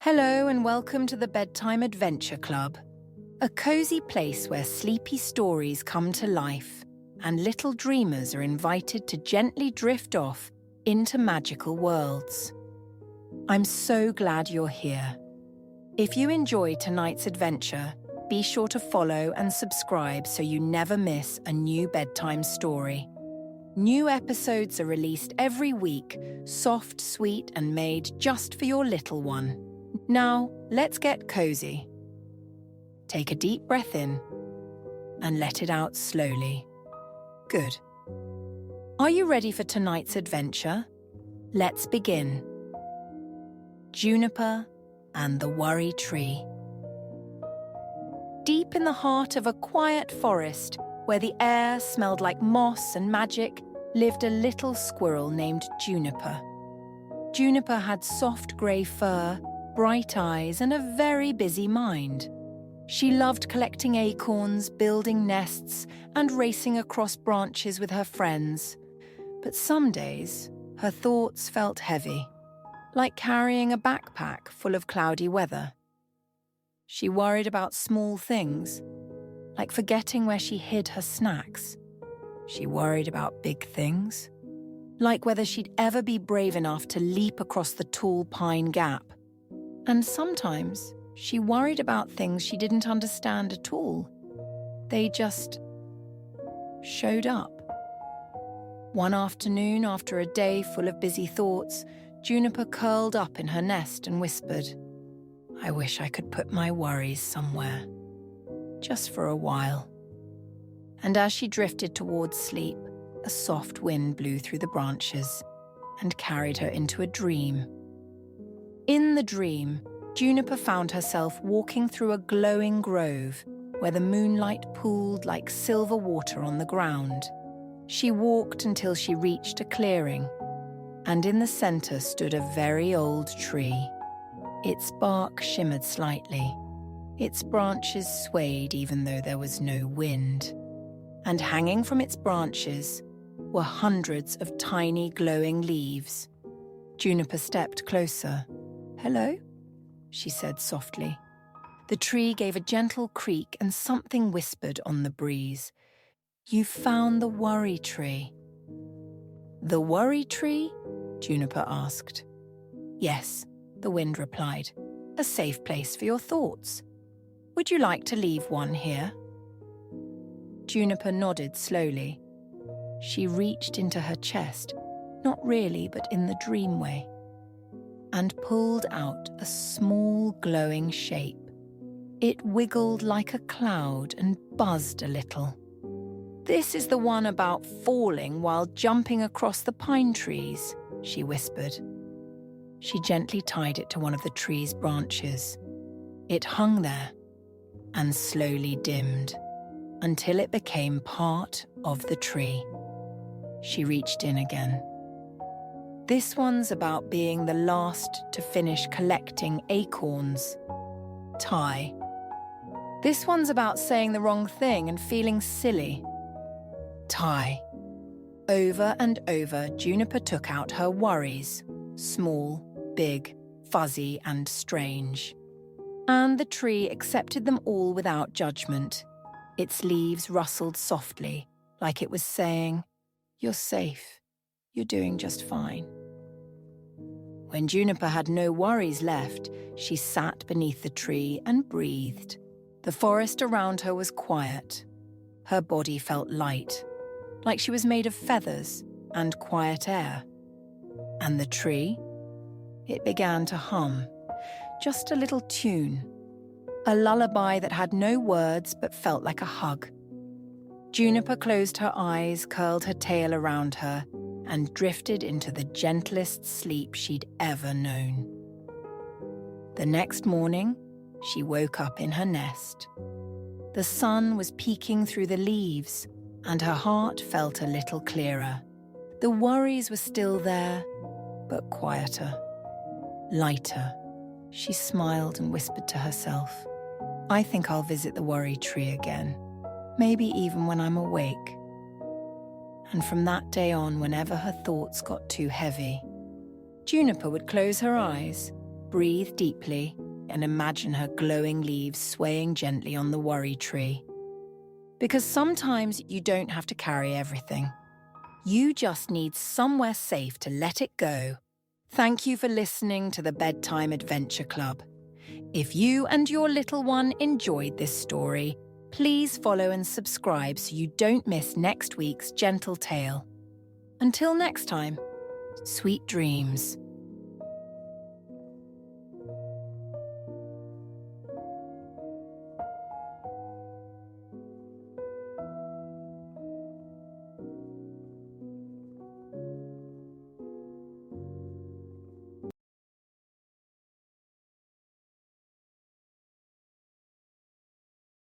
Hello and welcome to the Bedtime Adventure Club, a cozy place where sleepy stories come to life and little dreamers are invited to gently drift off into magical worlds. I'm so glad you're here. If you enjoy tonight's adventure, be sure to follow and subscribe so you never miss a new bedtime story. New episodes are released every week, soft, sweet, and made just for your little one. Now, let's get cozy. Take a deep breath in and let it out slowly. Good. Are you ready for tonight's adventure? Let's begin. Juniper and the Worry Tree. Deep in the heart of a quiet forest, where the air smelled like moss and magic, lived a little squirrel named Juniper. Juniper had soft grey fur, bright eyes, and a very busy mind. She loved collecting acorns, building nests, and racing across branches with her friends. But some days, her thoughts felt heavy, like carrying a backpack full of cloudy weather. She worried about small things, like forgetting where she hid her snacks. She worried about big things, like whether she'd ever be brave enough to leap across the tall pine gap. And sometimes she worried about things she didn't understand at all. They just showed up. One afternoon, after a day full of busy thoughts, Juniper curled up in her nest and whispered, "I wish I could put my worries somewhere, just for a while." And as she drifted towards sleep, a soft wind blew through the branches and carried her into a dream. In the dream, Juniper found herself walking through a glowing grove where the moonlight pooled like silver water on the ground. She walked until she reached a clearing, and in the center stood a very old tree. Its bark shimmered slightly. Its branches swayed even though there was no wind. And hanging from its branches were hundreds of tiny glowing leaves. Juniper stepped closer. "Hello?" she said softly. The tree gave a gentle creak and something whispered on the breeze. "You found the worry tree." "The worry tree?" Juniper asked. "Yes," the wind replied. "A safe place for your thoughts. Would you like to leave one here?" Juniper nodded slowly. She reached into her chest, not really, but in the dream way, and pulled out a small glowing shape. It wiggled like a cloud and buzzed a little. "This is the one about falling while jumping across the pine trees," she whispered. She gently tied it to one of the tree's branches. It hung there and slowly dimmed until it became part of the tree. She reached in again. "This one's about being the last to finish collecting acorns." "Tie." "This one's about saying the wrong thing and feeling silly." "Tie." Over and over, Juniper took out her worries, small, big, fuzzy, and strange. And the tree accepted them all without judgment. Its leaves rustled softly, like it was saying, "You're safe. You're doing just fine." When Juniper had no worries left, she sat beneath the tree and breathed. The forest around her was quiet. Her body felt light, like she was made of feathers and quiet air. And the tree? It began to hum, just a little tune, a lullaby that had no words but felt like a hug. Juniper closed her eyes, curled her tail around her, and drifted into the gentlest sleep she'd ever known. The next morning, she woke up in her nest. The sun was peeking through the leaves, and her heart felt a little clearer. The worries were still there, but quieter, lighter. She smiled and whispered to herself, "I think I'll visit the worry tree again, maybe even when I'm awake." And from that day on, whenever her thoughts got too heavy, Juniper would close her eyes, breathe deeply and imagine her glowing leaves swaying gently on the worry tree. Because sometimes you don't have to carry everything. You just need somewhere safe to let it go. Thank you for listening to the Bedtime Adventure Club. If you and your little one enjoyed this story, please follow and subscribe so you don't miss next week's gentle tale. Until next time, sweet dreams.